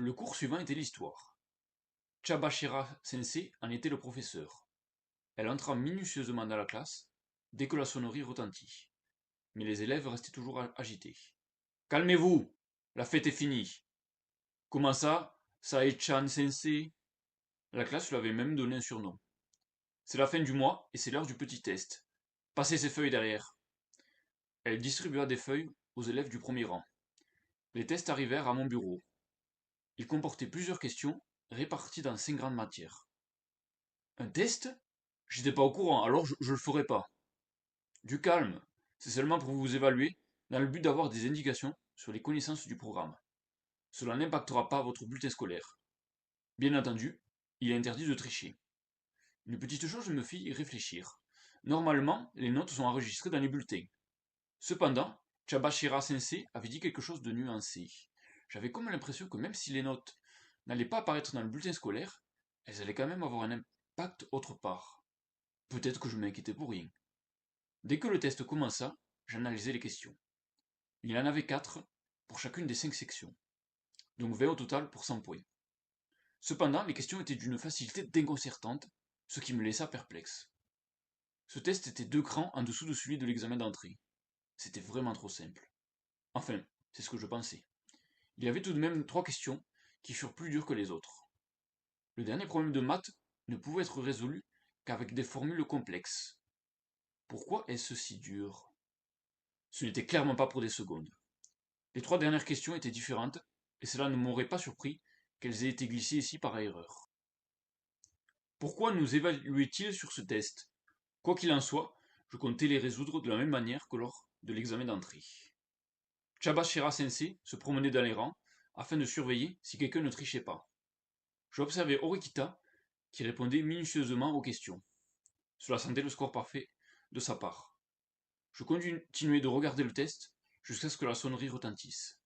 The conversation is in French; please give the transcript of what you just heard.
Le cours suivant était l'histoire. Chabashira Sensei en était le professeur. Elle entra minutieusement dans la classe dès que la sonnerie retentit. Mais les élèves restaient toujours agités. Calmez-vous, la fête est finie. Comment ça, Sae-chan Sensei? La classe lui avait même donné un surnom. C'est la fin du mois et c'est l'heure du petit test. Passez ces feuilles derrière. Elle distribua des feuilles aux élèves du premier rang. Les tests arrivèrent à mon bureau. Ils comportaient plusieurs questions réparties dans 5 grandes matières. Un test? J'étais pas au courant, alors je le ferai pas. Du calme, c'est seulement pour vous évaluer, dans le but d'avoir des indications sur les connaissances du programme. Cela n'impactera pas votre bulletin scolaire. Bien entendu, il est interdit de tricher. Une petite chose me fit réfléchir. Normalement, les notes sont enregistrées dans les bulletins. Cependant, Chabashira Sensei avait dit quelque chose de nuancé. J'avais comme l'impression que même si les notes n'allaient pas apparaître dans le bulletin scolaire, elles allaient quand même avoir un impact autre part. Peut-être que je m'inquiétais pour rien. Dès que le test commença, j'analysais les questions. Il y en avait 4 pour chacune des 5 sections, donc 20 au total pour 100 points. Cependant, les questions étaient d'une facilité déconcertante, ce qui me laissa perplexe. Ce test était 2 crans en dessous de celui de l'examen d'entrée. C'était vraiment trop simple. Enfin, c'est ce que je pensais. Il y avait tout de même 3 questions qui furent plus dures que les autres. Le dernier problème de maths ne pouvait être résolu qu'avec des formules complexes. Pourquoi est-ce si dur? Ce n'était clairement pas pour des secondes. Les 3 dernières questions étaient différentes, et cela ne m'aurait pas surpris qu'elles aient été glissées ici par erreur. Pourquoi nous évaluait-il sur ce test? Quoi qu'il en soit, je comptais les résoudre de la même manière que lors de l'examen d'entrée. Chabashira Sensei se promenait dans les rangs afin de surveiller si quelqu'un ne trichait pas. J'observais Horikita qui répondait minutieusement aux questions. Cela sentait le score parfait de sa part. Je continuais de regarder le test jusqu'à ce que la sonnerie retentisse.